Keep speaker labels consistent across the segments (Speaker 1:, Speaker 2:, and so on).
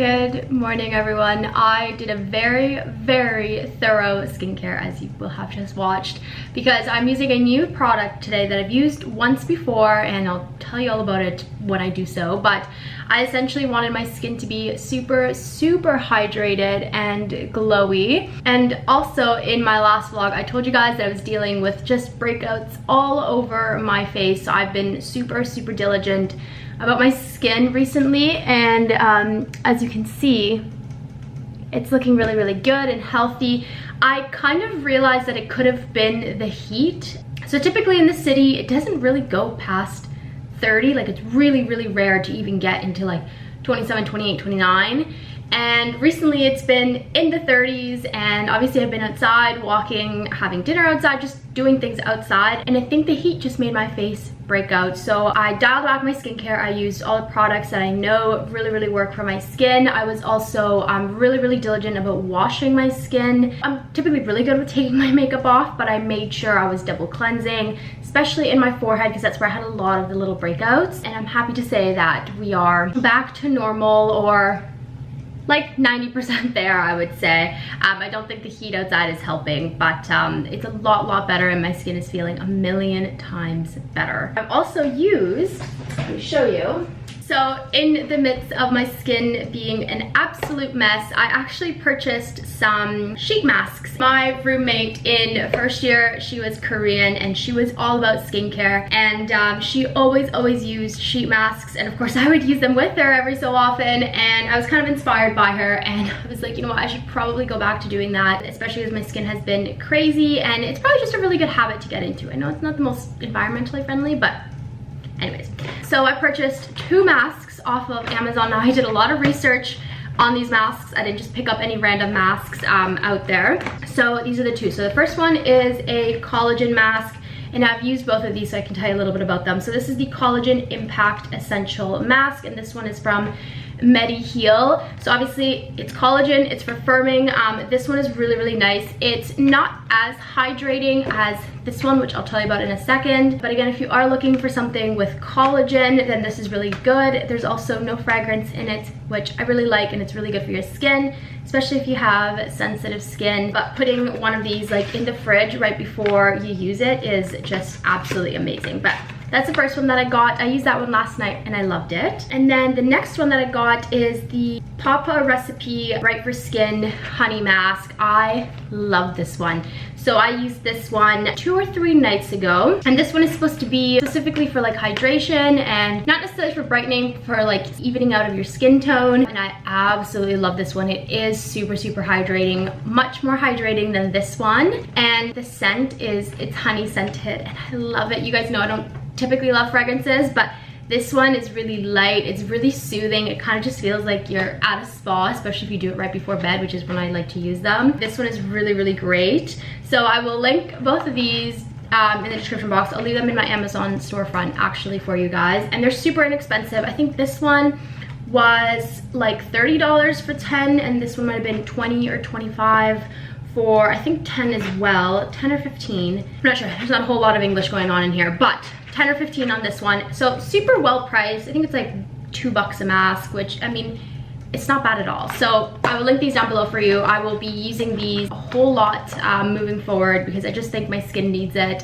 Speaker 1: Good morning, everyone. I did a very thorough skincare, as you will have just watched, because I'm using a new product today that I've used once before, and I'll tell you all about it when I do so. But I essentially wanted my skin to be super hydrated and glowy. And also in my last vlog, I told you guys that I was dealing with just breakouts all over my face. So I've been super diligent about my skin recently, and as you can see, it's looking really good and healthy. I kind of realized that it could have been the heat. So typically in the city, it doesn't really go past 30. Like, it's really rare to even get into like 27, 28, 29. And recently it's been in the 30s, and obviously I've been outside walking, having dinner outside, just doing things outside, and I think the heat just made my face break out. So I dialed back my skincare. I used all the products that I know really work for my skin. I was also really diligent about washing my skin. I'm typically really good with taking my makeup off, but I made sure I was double cleansing, especially in my forehead, because that's where I had a lot of the little breakouts. And I'm happy to say that we are back to normal, or like 90% there, I would say. I don't think the heat outside is helping, but it's a lot better, and my skin is feeling a million times better. I've also used, let me show you. So in the midst of my skin being an absolute mess, I actually purchased some sheet masks. My roommate in first year, she was Korean, and she was all about skincare, and she always used sheet masks, and of course I would use them with her every so often, and I was kind of inspired by her, and I was like, you know what, I should probably go back to doing that, especially as my skin has been crazy, and it's probably just a really good habit to get into. I know it's not the most environmentally friendly, but anyways, so I purchased 2 masks off of Amazon. Now, I did a lot of research on these masks. I didn't just pick up any random masks out there. So these are the 2. So the first one is a collagen mask, and I've used both of these, so I can tell you a little bit about them. So this is the Collagen Impact Essential Mask, and this one is from Heal. So obviously it's collagen, it's for firming. This one is really nice. It's not as hydrating as this one, which I'll tell you about in a second, but again, if you are looking for something with collagen, then this is really good. There's also no fragrance in it, which I really like, and it's really good for your skin, especially if you have sensitive skin. But putting one of these like in the fridge right before you use it is just absolutely amazing. But that's the first one that I got. I used that one last night and I loved it. And then the next one that I got is the Papa Recipe Right for Skin Honey Mask. I love this one. So I used this one 2 or 3 nights ago, and this one is supposed to be specifically for like hydration and not necessarily for brightening, for like evening out of your skin tone. And I absolutely love this one. It is super hydrating, much more hydrating than this one. And the scent is, it's honey scented, and I love it. You guys know I don't typically love fragrances, but this one is really light. It's really soothing. It kind of just feels like you're at a spa, especially if you do it right before bed, which is when I like to use them. This one is really great. So I will link both of these in the description box. I'll leave them in my Amazon storefront actually for you guys, and they're super inexpensive. I think this one was like $30 for 10, and this one might have been 20 or 25 for, I think, 10 as well, 10 or 15. I'm not sure, there's not a whole lot of English going on in here, but 10 or 15 on this one. So super well priced. I think it's like $2 a mask, which, I mean, it's not bad at all. So I will link these down below for you. I will be using these a whole lot moving forward, because I just think my skin needs it.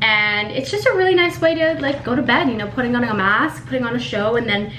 Speaker 1: And it's just a really nice way to like go to bed, you know, putting on a mask, putting on a show, and then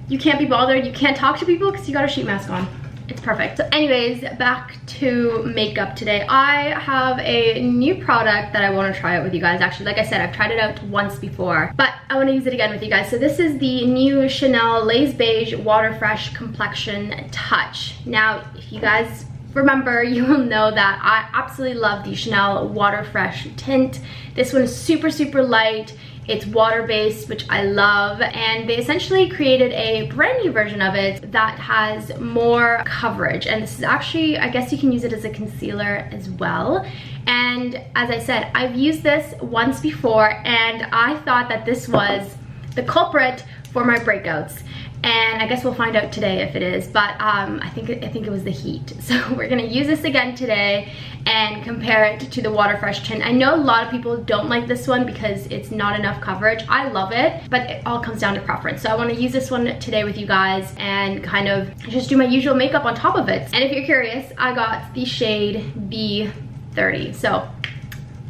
Speaker 1: you can't be bothered, you can't talk to people because you got a sheet mask on. It's perfect. So anyways, back to makeup today. I have a new product that I want to try out with you guys. Actually, like I said, I've tried it out once before, but I want to use it again with you guys. So this is the new Chanel Lace Beige Water Fresh Complexion Touch. Now, if you guys remember, you will know that I absolutely love the Chanel Water Fresh tint. This one is super light. It's water-based, which I love, and they essentially created a brand new version of it that has more coverage. And this is actually, I guess you can use it as a concealer as well. And as I said, I've used this once before, and I thought that this was the culprit for my breakouts. and I guess we'll find out today if it is, but I think it was the heat. So we're gonna use this again today and compare it to the Water Fresh tint. I know a lot of people don't like this one because it's not enough coverage. I love it, but it all comes down to preference. So I wanna use this one today with you guys and kind of just do my usual makeup on top of it. And if you're curious, I got the shade B30. So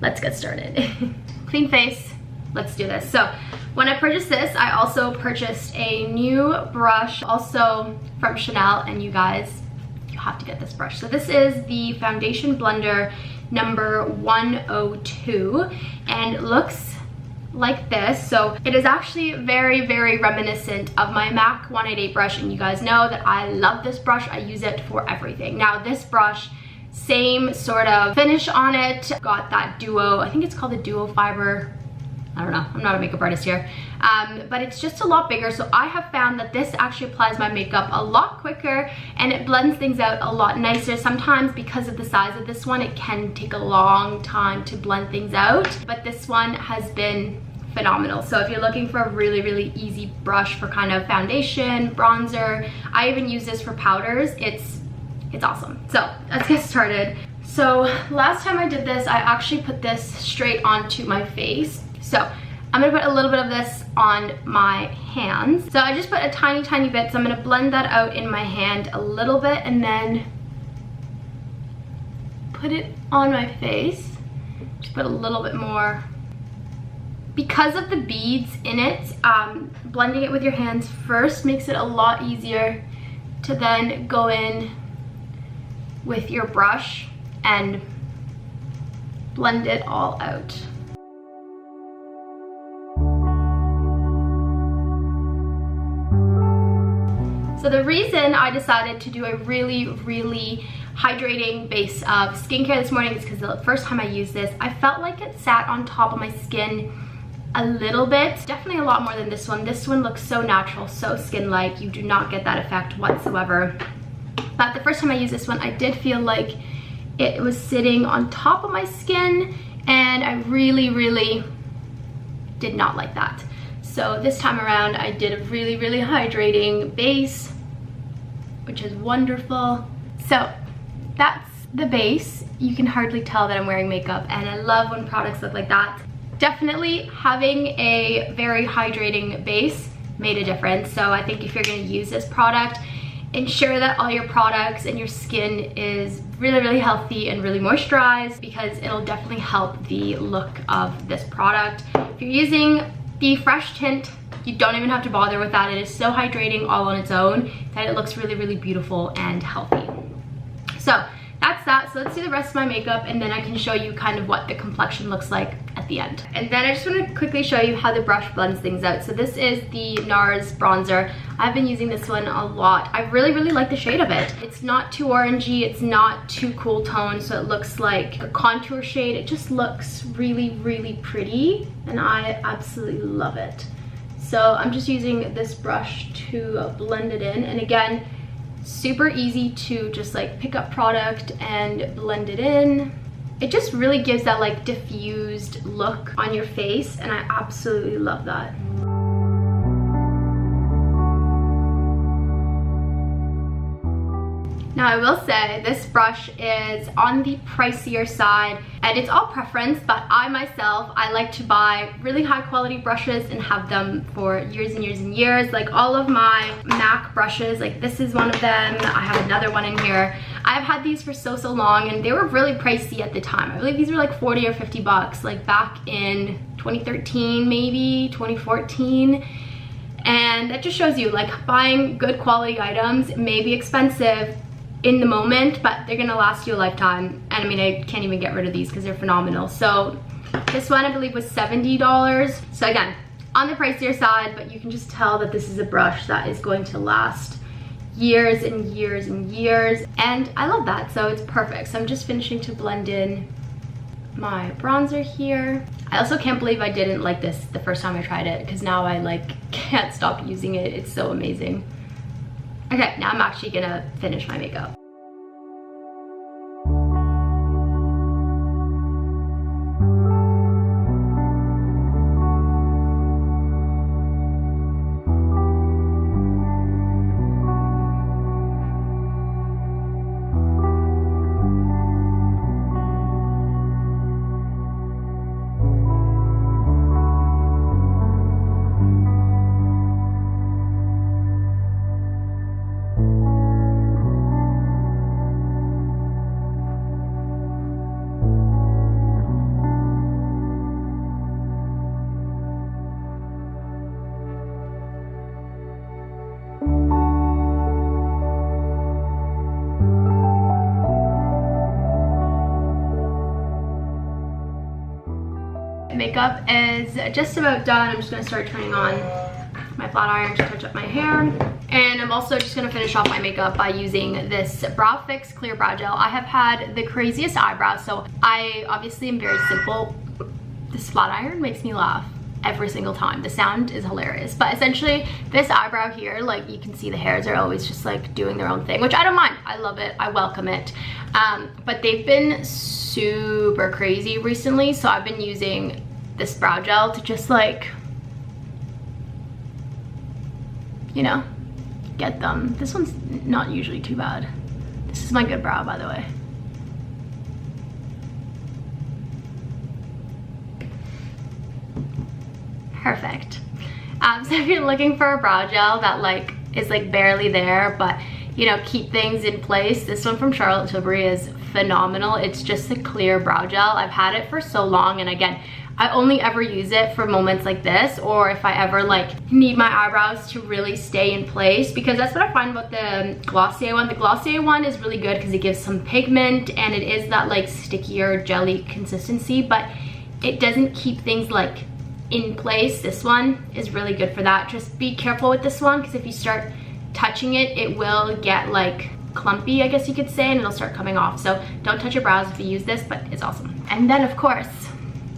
Speaker 1: let's get started. Clean face, let's do this. So when I purchased this, I also purchased a new brush, also from Chanel, and you guys, you have to get this brush. So this is the Foundation Blender number 102, and it looks like this. So it is actually very, very reminiscent of my MAC 188 brush, and you guys know that I love this brush. I use it for everything. Now this brush, same sort of finish on it, got that duo, I think it's called the duo fiber, I don't know, I'm not a makeup artist here, but it's just a lot bigger. So I have found that this actually applies my makeup a lot quicker and it blends things out a lot nicer. Sometimes because of the size of this one, it can take a long time to blend things out, but this one has been phenomenal. So if you're looking for a really, really easy brush for kind of foundation, bronzer, I even use this for powders, it's awesome. So let's get started. So last time I did this, I actually put this straight onto my face. So I'm gonna put a little bit of this on my hands. So I just put a tiny, tiny bit. So I'm gonna blend that out in my hand a little bit and then put it on my face. Just put a little bit more. Because of the beads in it, blending it with your hands first makes it a lot easier to then go in with your brush and blend it all out. So the reason I decided to do a really, really hydrating base of skincare this morning is because the first time I used this, I felt like it sat on top of my skin a little bit. Definitely a lot more than this one. This one looks so natural, so skin-like. You do not get that effect whatsoever. But the first time I used this one, I did feel like it was sitting on top of my skin, and I really, really did not like that. So this time around, I did a really, really hydrating base, which is wonderful. So that's the base. You can hardly tell that I'm wearing makeup, and I love when products look like that. Definitely having a very hydrating base made a difference. So I think if you're gonna use this product, ensure that all your products and your skin is really, really healthy and really moisturized, because it'll definitely help the look of this product. If you're using the Fresh tint, you don't even have to bother with that. It is so hydrating all on its own that it looks really, really beautiful and healthy. So that's that. So let's do the rest of my makeup, and then I can show you kind of what the complexion looks like at the end. And then I just want to quickly show you how the brush blends things out. So this is the NARS bronzer. I've been using this one a lot. I really, really like the shade of it. It's not too orangey, it's not too cool tone, so it looks like a contour shade. It just looks really, really pretty, and I absolutely love it. So I'm just using this brush to blend it in, and again, super easy to just like pick up product and blend it in. It just really gives that like diffused look on your face, and I absolutely love that. Now I will say this brush is on the pricier side, and it's all preference, but I myself, I like to buy really high quality brushes and have them for years and years and years. Like all of my MAC brushes, like this is one of them. I have another one in here. I've had these for so long, and they were really pricey at the time. I believe these were like 40 or 50 bucks, like back in 2013, maybe 2014. And that just shows you like buying good quality items may be expensive in the moment, but they're gonna last you a lifetime. And I mean, I can't even get rid of these because they're phenomenal. So this one I believe was $70. So again, on the pricier side, but you can just tell that this is a brush that is going to last years and years and years, and I love that. So it's perfect. So I'm just finishing to blend in my bronzer here. I also can't believe I didn't like this the first time I tried it, because now I like can't stop using it. It's so amazing. Okay, now I'm actually gonna finish my makeup. makeup is just about done. I'm just gonna start turning on my flat iron to touch up my hair. And I'm also just gonna finish off my makeup by using this Brow Fix Clear Brow Gel. I have had the craziest eyebrows, so I obviously am very simple. This flat iron makes me laugh every single time. The sound is hilarious. But essentially, this eyebrow here, like you can see the hairs are always just like doing their own thing, which I don't mind. I love it, I welcome it. But they've been super crazy recently, so I've been using this brow gel to just like, you know, get them. This one's not usually too bad. This is my good brow, by the way. Perfect. So if you're looking for a brow gel that like is like barely there, but you know, keep things in place, this one from Charlotte Tilbury is phenomenal. It's just a clear brow gel. I've had it for so long, and again, I only ever use it for moments like this, or if I ever like need my eyebrows to really stay in place, because that's what I find about the Glossier one. The Glossier one is really good because it gives some pigment and it is that like stickier jelly consistency, but it doesn't keep things like in place. This one is really good for that. Just be careful with this one, because if you start touching it, it will get like clumpy, I guess you could say, and it'll start coming off. So don't touch your brows if you use this, but it's awesome. And then of course,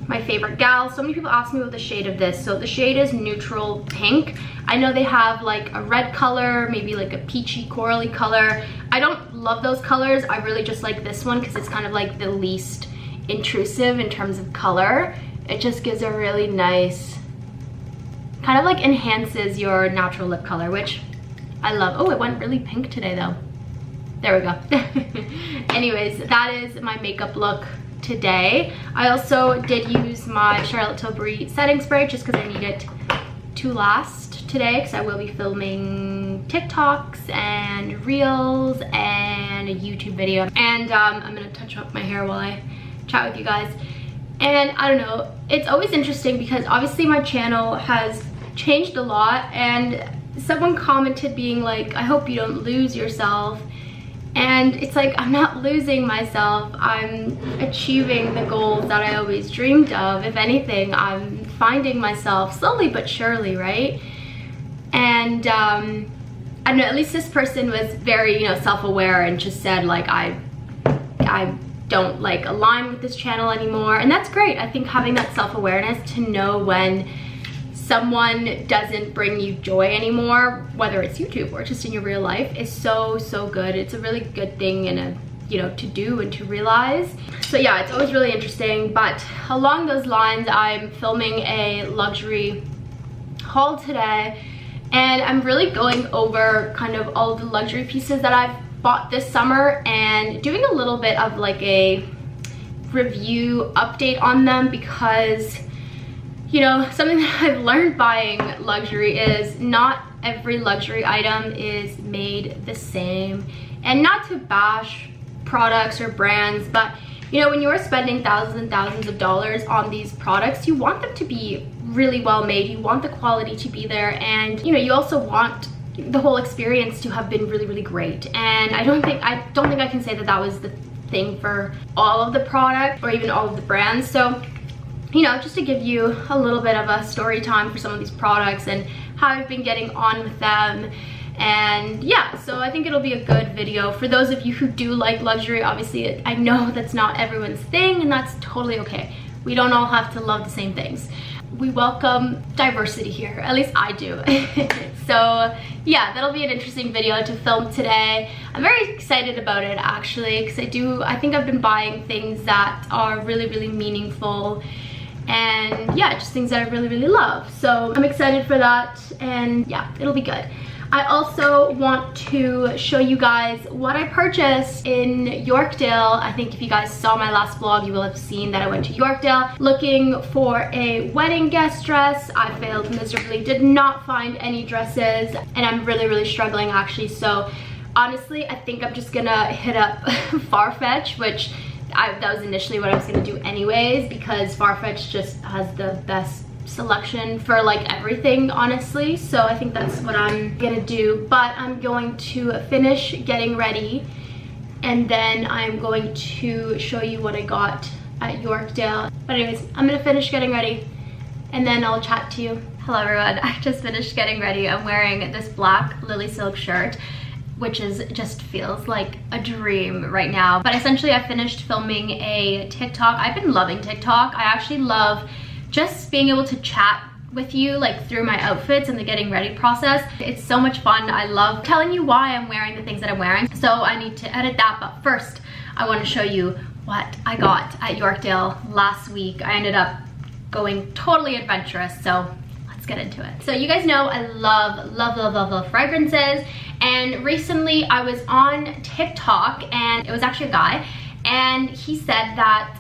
Speaker 1: my favorite gal. So many people ask me about the shade of this. So the shade is neutral pink. I know they have like a red color, maybe like a peachy corally color. I don't love those colors. I really just like this one because it's kind of like the least intrusive in terms of color. It just gives a really nice, kind of like enhances your natural lip color, which I love. Oh, it went really pink today though. There we go. Anyways, that is my makeup look today. I also did use my Charlotte Tilbury setting spray just because I need it to last today, because I will be filming TikToks and Reels and a YouTube video. And I'm gonna touch up my hair while I chat with you guys. And I don't know, it's always interesting because obviously my channel has changed a lot, and someone commented being like, I hope you don't lose yourself. And it's like, I'm not losing myself. I'm achieving the goals that I always dreamed of. If anything, I'm finding myself slowly but surely, right? And I don't know, at least this person was very, you know, self-aware and just said like, I don't like align with this channel anymore. And that's great. I think having that self-awareness to know when someone doesn't bring you joy anymore, whether it's YouTube or just in your real life, is so good. It's a really good thing and a, you know, to do and to realize. So yeah, it's always really interesting. But along those lines, I'm filming a luxury haul today, and I'm really going over kind of all the luxury pieces that I've bought this summer and doing a little bit of like a review update on them, because you know, something that I've learned buying luxury is not every luxury item is made the same. And not to bash products or brands, but you know, when you're spending thousands and thousands of dollars on these products, you want them to be really well made. You want the quality to be there, and you know, you also want the whole experience to have been really great. And I don't think I can say that that was the thing for all of the product or even all of the brands. So you know, just to give you a little bit of a story time for some of these products and how I've been getting on with them. And yeah, so I think it'll be a good video for those of you who do like luxury. Obviously, I know that's not everyone's thing, and that's totally okay. We don't all have to love the same things. We welcome diversity here, at least I do. So yeah, that'll be an interesting video to film today. I'm very excited about it actually, because I think I've been buying things that are really meaningful, and yeah, just things that I really love. So I'm excited for that, and yeah, it'll be good. I also want to show you guys what I purchased in Yorkdale. I think if you guys saw my last vlog, you will have seen that I went to Yorkdale looking for a wedding guest dress. I failed miserably, did not find any dresses, and I'm really struggling actually. So honestly, I think I'm just gonna hit up Farfetch, which that was initially what I was gonna do anyways, because Farfetch just has the best selection for like everything, honestly. So I think that's what I'm gonna do. But I'm going to finish getting ready, and then I'm going to show you what I got at Yorkdale. But anyways, I'm gonna finish getting ready and then I'll chat to you. Hello everyone, I just finished getting ready. I'm wearing this black lily silk shirt, which just feels like a dream right now. But essentially I finished filming a TikTok. I've been loving TikTok. I actually love just being able to chat with you like through my outfits and the getting ready process. It's so much fun. I love telling you why I'm wearing the things that I'm wearing. So I need to edit that, but first I want to show you what I got at Yorkdale last week. I ended up going totally adventurous, so let's get into it. So you guys know I love fragrances, and recently I was on TikTok and it was actually a guy, and he said that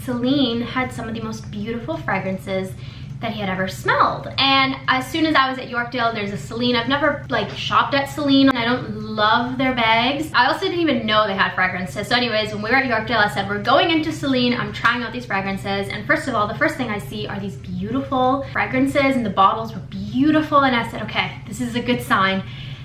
Speaker 1: Celine had some of the most beautiful fragrances that he had ever smelled. And as soon as I was at Yorkdale, there's a Celine. I've never like shopped at Celine. I don't love their bags. I also didn't even know they had fragrances. So anyways, when we were at Yorkdale, I said, we're going into Celine. I'm trying out these fragrances. And first of all, the first thing I see are these beautiful fragrances, and the bottles were beautiful. And I said, okay, this is a good sign.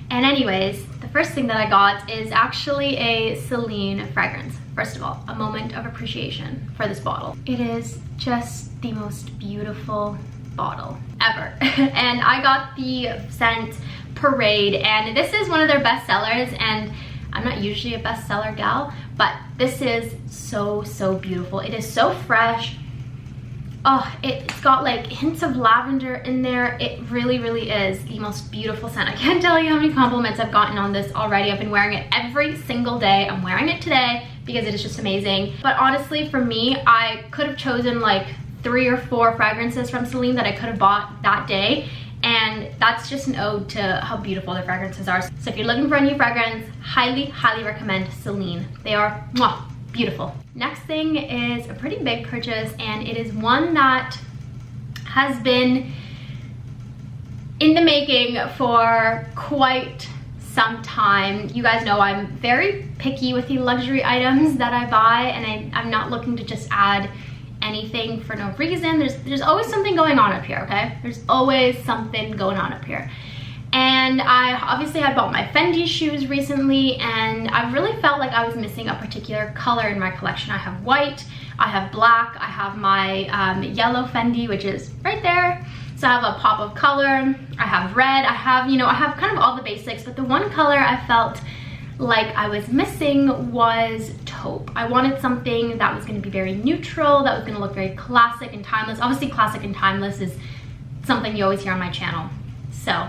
Speaker 1: And anyways, the first thing that I got is actually a Celine fragrance. First of all, a moment of appreciation for this bottle. It is just the most beautiful bottle ever. And I got the scent Parade, and this is one of their best sellers, and I'm not usually a bestseller gal, but this is so beautiful. It is so fresh. Oh, it's got like hints of lavender in there. It really is the most beautiful scent. I can't tell you how many compliments I've gotten on this already. I've been wearing it every single day. I'm wearing it today because it is just amazing. But honestly, for me, I could have chosen like 3 or 4 fragrances from Celine that I could have bought that day. And that's just an ode to how beautiful their fragrances are. So if you're looking for a new fragrance, highly recommend Celine. They are mwah, beautiful. Next thing is a pretty big purchase, and it is one that has been in the making for quite some time. You guys know I'm very picky with the luxury items that I buy, and I'm not looking to just add anything for no reason. There's always something going on up here, okay? There's always something going on up here. And I obviously had bought my Fendi shoes recently, and I really felt like I was missing a particular color in my collection. I have white, I have black, I have my yellow Fendi, which is right there. So I have a pop of color, I have red, I have, you know, I have kind of all the basics, but the one color I felt like I was missing was taupe. I wanted something that was going to be very neutral, that was going to look very classic and timeless. Obviously classic and timeless is something you always hear on my channel. So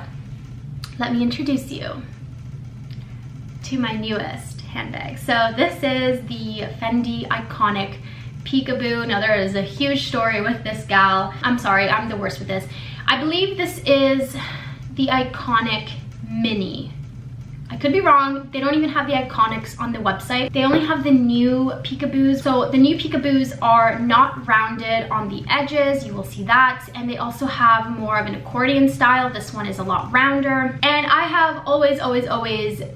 Speaker 1: let me introduce you to my newest handbag. So this is the Fendi iconic Peekaboo. Now there is a huge story with this gal. I'm sorry, I'm the worst with this. I believe this is the iconic mini. I could be wrong. They don't even have the iconics on the website. They only have the new Peekaboos. So the new Peekaboos are not rounded on the edges. You will see that. And they also have more of an accordion style. This one is a lot rounder. And I have always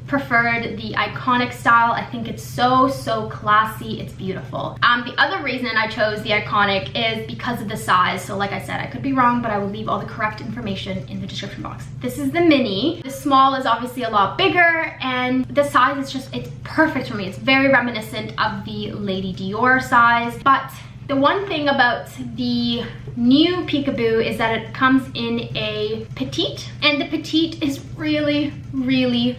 Speaker 1: preferred the iconic style. I think it's so classy. It's beautiful. The other reason I chose the iconic is because of the size. So like I said, I could be wrong, but I will leave all the correct information in the description box. This is the mini. The small is obviously a lot bigger, and the size is just, it's perfect for me. It's very reminiscent of the Lady Dior size. But the one thing about the new Peekaboo is that it comes in a petite, and the petite is really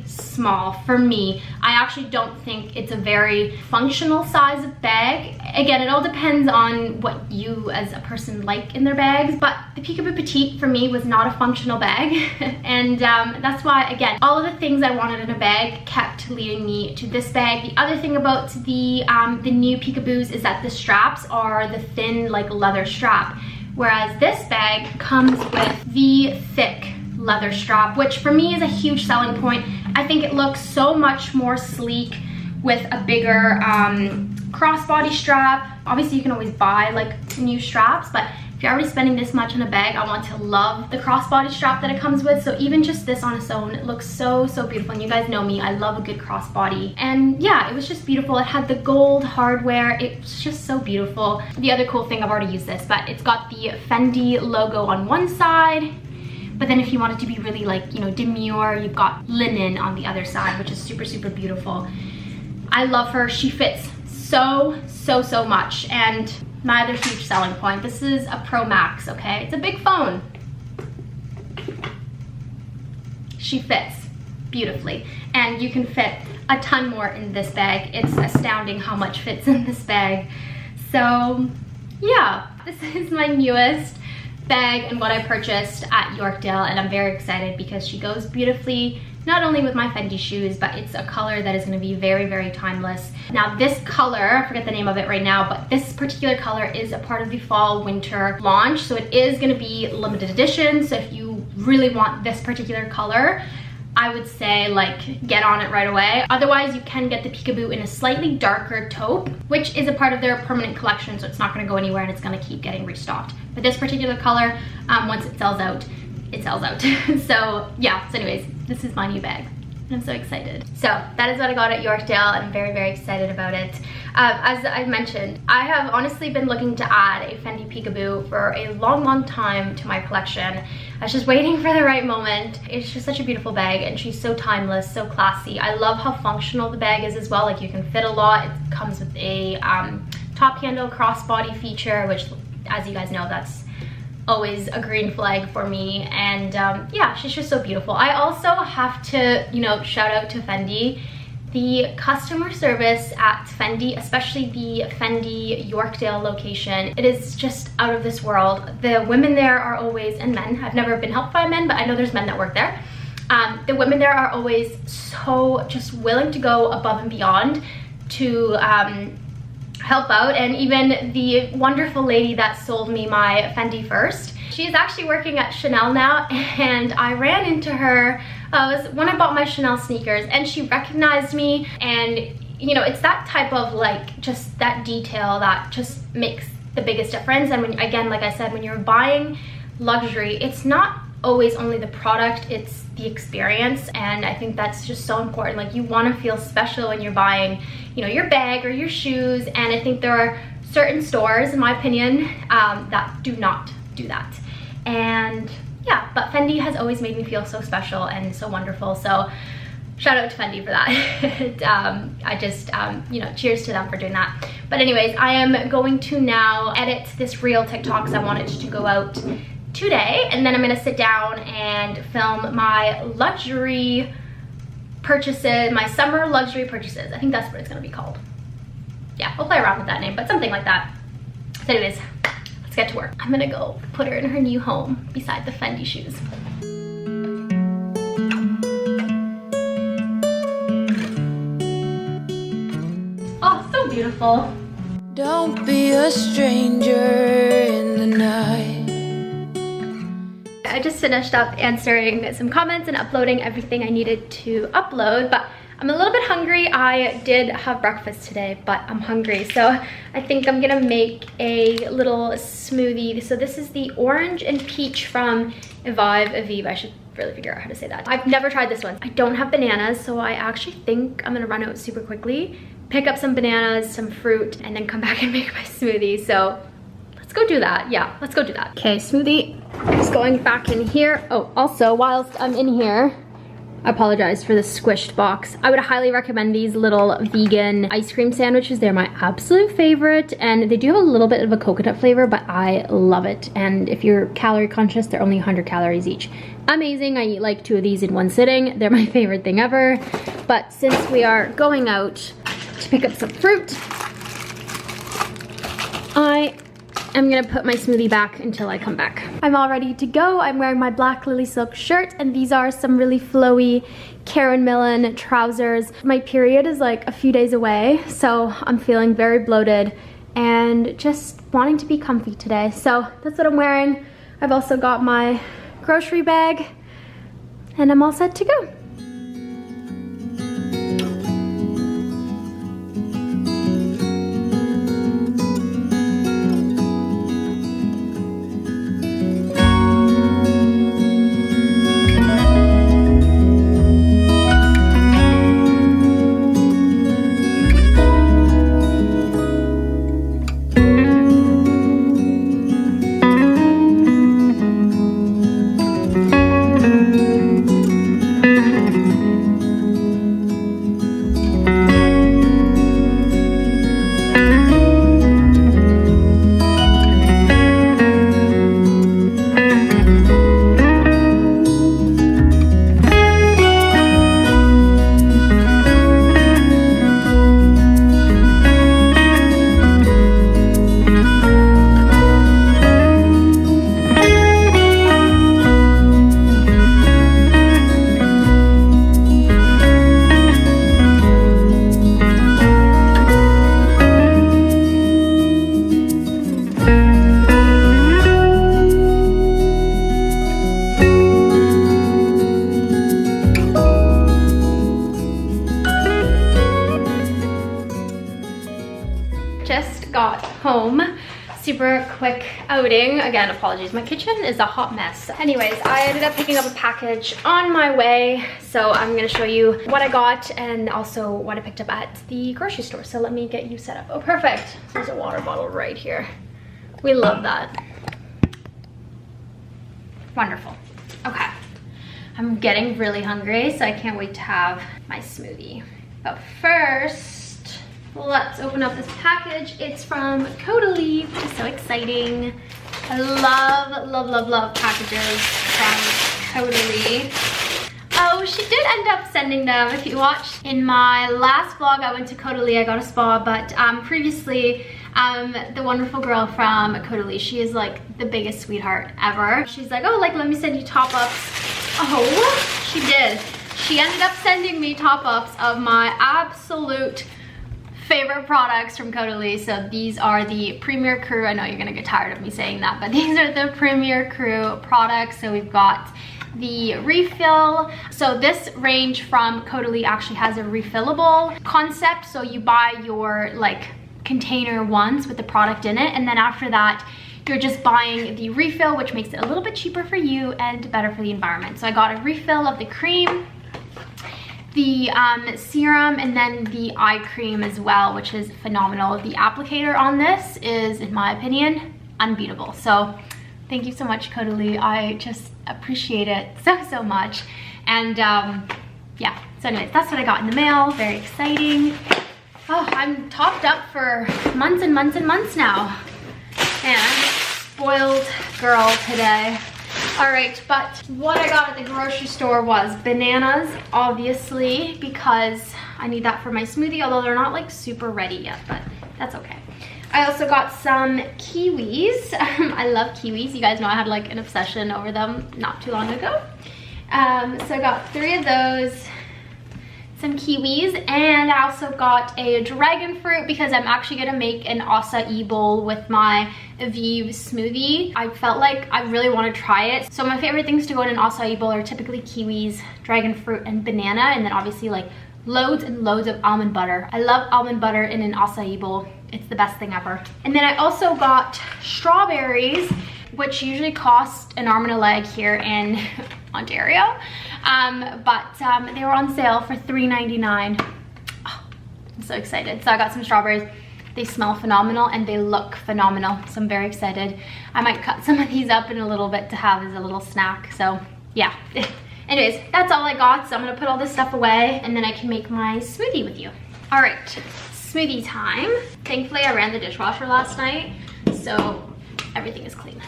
Speaker 1: small for me. I actually don't think it's a very functional size of bag. Again, it all depends on what you as a person like in their bags, but the Peekaboo Petite for me was not a functional bag. And that's why, again, all of the things I wanted in a bag kept leading me to this bag. The other thing about the new Peekaboos is that the straps are the thin like leather strap, whereas this bag comes with the thick leather strap, which for me is a huge selling point. I think it looks so much more sleek with a bigger crossbody strap. Obviously you can always buy like new straps, but if you're already spending this much on a bag, I want to love the crossbody strap that it comes with. So even just this on its own, it looks so beautiful. And you guys know me, I love a good crossbody. And yeah, it was just beautiful. It had the gold hardware. It was just so beautiful. The other cool thing, I've already used this, but it's got the Fendi logo on one side. But then if you want it to be really like, you know, demure, you've got linen on the other side, which is super beautiful. I love her. She fits so much. And my other huge selling point. This is a Pro Max, okay? It's a big phone. She fits beautifully, and you can fit a ton more in this bag. It's astounding how much fits in this bag. So yeah, this is my newest bag and what I purchased at Yorkdale, and I'm very excited because she goes beautifully not only with my Fendi shoes, but it's a color that is going to be very, very timeless. Now this color, I forget the name of it right now, but this particular color is a part of the fall winter launch, so it is going to be limited edition. So if you really want this particular color, I would say like get on it right away. Otherwise you can get the Peekaboo in a slightly darker taupe, which is a part of their permanent collection, so it's not going to go anywhere and it's going to keep getting restocked. But this particular color, once it sells out, it sells out. So yeah, so anyways, this is my new bag and I'm so excited. So that is what I got at Yorkdale and I'm very, very excited about it. As I mentioned, I have honestly been looking to add a Fendi Peekaboo for a long, long time to my collection. I was just waiting for the right moment. It's just such a beautiful bag and she's so timeless, so classy. I love how functional the bag is as well. Like you can fit a lot. It comes with a top handle crossbody feature, which as you guys know, that's always a green flag for me. And yeah, she's just so beautiful. I also have to, you know, shout out to Fendi. The customer service at Fendi, especially the Fendi Yorkdale location, it is just out of this world. The women there are always, and men, I've never been helped by men, but I know there's men that work there. The women there are always so just willing to go above and beyond to help out. And even the wonderful lady that sold me my Fendi first, she's actually working at Chanel now, and I ran into her when I bought my Chanel sneakers, and she recognized me. And you know, it's that type of like just that detail that just makes the biggest difference. And when, again, like I said, when you're buying luxury, it's not always only the product, it's the experience. And I think that's just so important. Like you want to feel special when you're buying, you know, your bag or your shoes. And I think there are certain stores, in my opinion, that do not do that. And yeah, but Fendi has always made me feel so special and so wonderful. So shout out to Fendi for that. I just, you know, cheers to them for doing that. But anyways, I am going to now edit this reel TikTok because I want it to go out today. And then I'm going to sit down and film my luxury purchases, my summer luxury purchases. I think that's what it's going to be called. Yeah, we'll play around with that name, but something like that. So anyways, let's get to work. I'm gonna go put her in her new home beside the Fendi shoes. Oh, so beautiful.
Speaker 2: Don't be a stranger in the night.
Speaker 1: I just finished up answering some comments and uploading everything I needed to upload, but I'm a little bit hungry. I did have breakfast today, but I'm hungry. So I think I'm gonna make a little smoothie. So this is the orange and peach from Evive. I should really figure out how to say that. I've never tried this one. I don't have bananas, so I actually think I'm gonna run out super quickly, pick up some bananas, some fruit, and then come back and make my smoothie. So let's go do that. Yeah, let's go do that. Okay, smoothie is going back in here. Oh, also, whilst I'm in here, I apologize for the squished box. I would highly recommend these little vegan ice cream sandwiches. They're my absolute favorite, and they do have a little bit of a coconut flavor, but I love it. And if you're calorie conscious, they're only 100 calories each. Amazing. I eat like 2 of these in one sitting. They're my favorite thing ever. But since we are going out to pick up some fruit, I'm gonna put my smoothie back until I come back. I'm all ready to go. I'm wearing my black Lily Silk shirt, and these are some really flowy Karen Millen trousers. My period is like a few days away, so I'm feeling very bloated and just wanting to be comfy today. So that's what I'm wearing. I've also got my grocery bag, and I'm all set to go. super quick outing. Again, apologies, my kitchen is a hot mess. Anyways, I ended up picking up a package on my way, so I'm gonna show you what I got and also what I picked up at the grocery store. So let me get you set up. Oh, perfect. There's a water bottle right here. We love that. Wonderful. Okay. I'm getting really hungry, so I can't wait to have my smoothie. But first, let's open up this package. It's from Codily, which is so exciting. I love packages from Codily. Oh, she did end up sending them. If you watched in my last vlog, I went to Codily, I got a spa, but previously, the wonderful girl from Codily, she is like the biggest sweetheart ever. She's like, oh, like, let me send you top-ups. Oh, she did. She ended up sending me top-ups of my absolute favorite products from Codily. So these are the Premier Crew. I know you're gonna get tired of me saying that, but these are the Premier Crew products. So we've got the refill. So this range from Codily actually has a refillable concept. So you buy your like container once with the product in it, and then after that you're just buying the refill, which makes it a little bit cheaper for you and better for the environment. So I got a refill of the cream, the serum, and then the eye cream as well, which is phenomenal. The applicator on this is, in my opinion, unbeatable. So thank you so much, Codily. I just appreciate it so much. And yeah, so anyways, that's what I got in the mail. Very exciting. Oh, I'm topped up for months and months and months now. And spoiled girl today. All right, but what I got at the grocery store was bananas, obviously, because I need that for my smoothie, although they're not like super ready yet, but that's okay. I also got some kiwis. I love kiwis. You guys know I had like an obsession over them not too long ago. So I got 3 of those, some kiwis, and I also got a dragon fruit because I'm actually gonna make an acai bowl with my Evive smoothie. I felt like I really want to try it. So my favorite things to go in an acai bowl are typically kiwis, dragon fruit, and banana, and then obviously like loads and loads of almond butter. I love almond butter in an acai bowl. It's the best thing ever. And then I also got strawberries, which usually cost an arm and a leg here in Ontario. But they were on sale for $3.99. Oh, I'm so excited. So I got some strawberries. They smell phenomenal and they look phenomenal. So I'm very excited. I might cut some of these up in a little bit to have as a little snack. So yeah. Anyways, that's all I got. So I'm gonna put all this stuff away and then I can make my smoothie with you. All right, smoothie time. Thankfully, I ran the dishwasher last night, so everything is clean.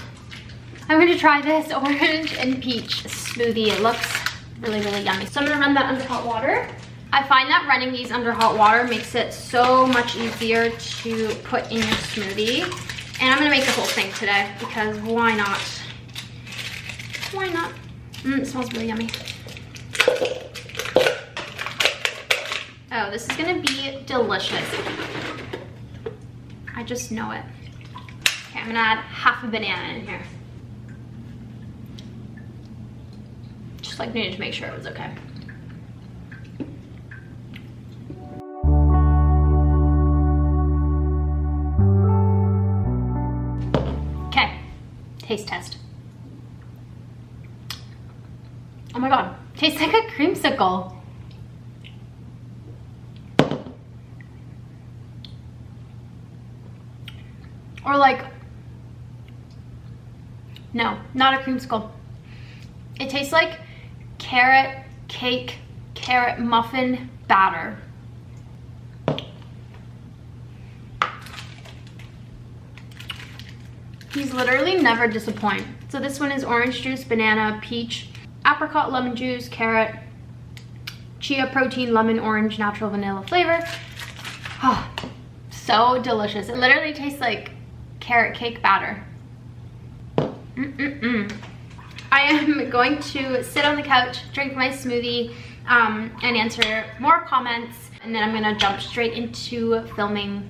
Speaker 1: I'm gonna try this orange and peach smoothie. It looks really yummy. So I'm gonna run that under hot water. I find that running these under hot water makes it so much easier to put in your smoothie. And I'm gonna make the whole thing today because why not? Why not? It smells really yummy. Oh, this is gonna be delicious. I just know it. Okay, I'm gonna add half a banana in here. Just like needed to make sure it was okay. Okay, taste test. Oh my god, tastes like a creamsicle. Or like, no, not a creamsicle. It tastes like carrot cake, carrot muffin batter. These literally never disappoint. So this one is orange juice, banana, peach, apricot, lemon juice, carrot, chia protein, lemon, orange, natural vanilla flavor. Oh, so delicious. It literally tastes like carrot cake batter. I am going to sit on the couch, drink my smoothie, and answer more comments, and then I'm gonna jump straight into filming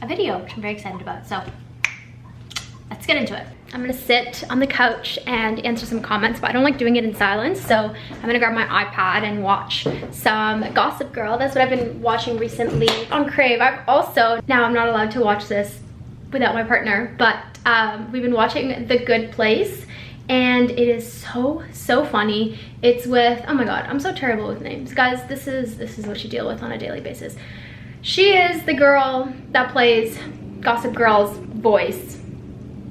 Speaker 1: a video, which I'm very excited about. So let's get into it. I'm gonna sit on the couch and answer some comments, but I don't like doing it in silence, so I'm gonna grab my iPad and watch some Gossip Girl. That's what I've been watching recently on Crave. I've also, now I'm not allowed to watch this without my partner, but we've been watching The Good Place, and it is so funny. It's with, oh my god, I'm so terrible with names. Guys, this is what you deal with on a daily basis. She is the girl that plays Gossip Girl's voice.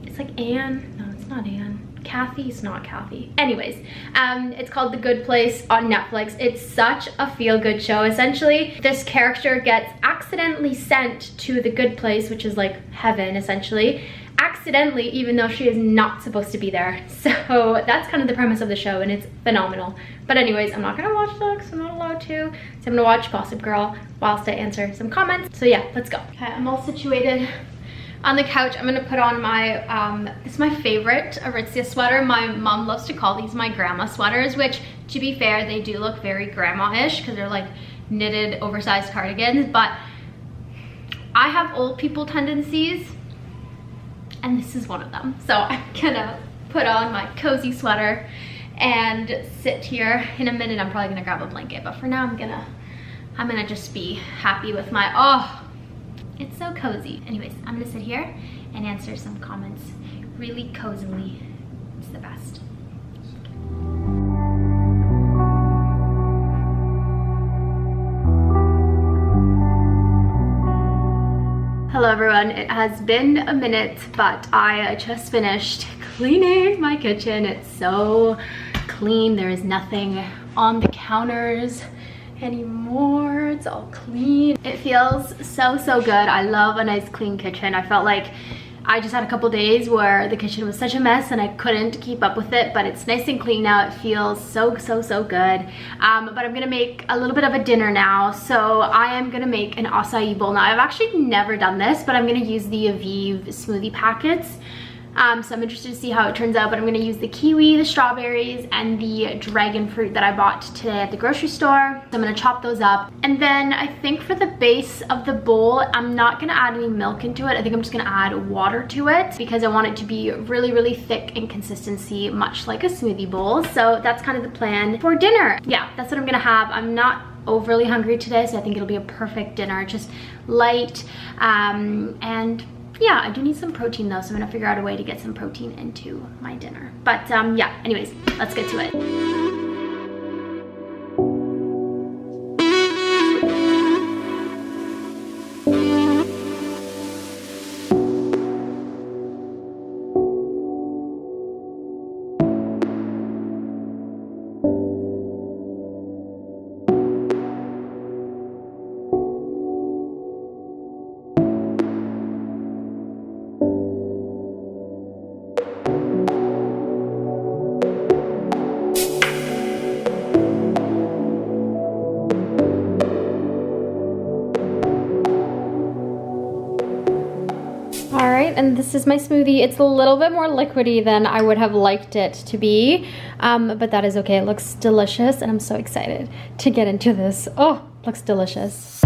Speaker 1: It's like Anne. No, it's not Anne. Kathy's not Kathy. Anyways, it's called The Good Place on Netflix. It's such a feel-good show. Essentially, this character gets accidentally sent to the good place, which is like heaven, essentially. Accidentally, even though she is not supposed to be there. So that's kind of the premise of the show, and it's phenomenal. But anyways, I'm not gonna watch that because I'm not allowed to. So I'm gonna watch Gossip Girl whilst I answer some comments. So yeah, let's go. Okay, I'm all situated on the couch. I'm gonna put on my, this is my favorite Aritzia sweater. My mom loves to call these my grandma sweaters, which, to be fair, they do look very grandma-ish because they're like knitted, oversized cardigans, but I have old people tendencies, and this is one of them. So I'm gonna put on my cozy sweater and sit here. In a minute, I'm probably gonna grab a blanket, but for now, I'm gonna just be happy with my, oh, it's so cozy. Anyways, I'm gonna sit here and answer some comments really cozily. It's the best. Hello everyone, it has been a minute, but I just finished cleaning my kitchen. It's so clean. There is nothing on the counters anymore. It's all clean. It feels so good. I love a nice clean kitchen. I felt like I just had a couple days where the kitchen was such a mess and I couldn't keep up with it, but it's nice and clean now. It feels so good. But I'm gonna make a little bit of a dinner now. So I am gonna make an acai bowl. Now I've actually never done this, but I'm gonna use the Evive smoothie packets. So I'm interested to see how it turns out, but I'm gonna use the kiwi, the strawberries, and the dragon fruit that I bought today at the grocery store. So I'm gonna chop those up. And then I think for the base of the bowl, I'm not gonna add any milk into it. I think I'm just gonna add water to it because I want it to be really thick in consistency, much like a smoothie bowl. So that's kind of the plan for dinner. Yeah, that's what I'm gonna have. I'm not overly hungry today, so I think it'll be a perfect dinner. Just light, and yeah, I do need some protein though, so I'm gonna figure out a way to get some protein into my dinner. But yeah, anyways, let's get to it. And this is my smoothie. It's a little bit more liquidy than I would have liked it to be, but that is okay. It looks delicious and I'm so excited to get into this. Oh, looks delicious.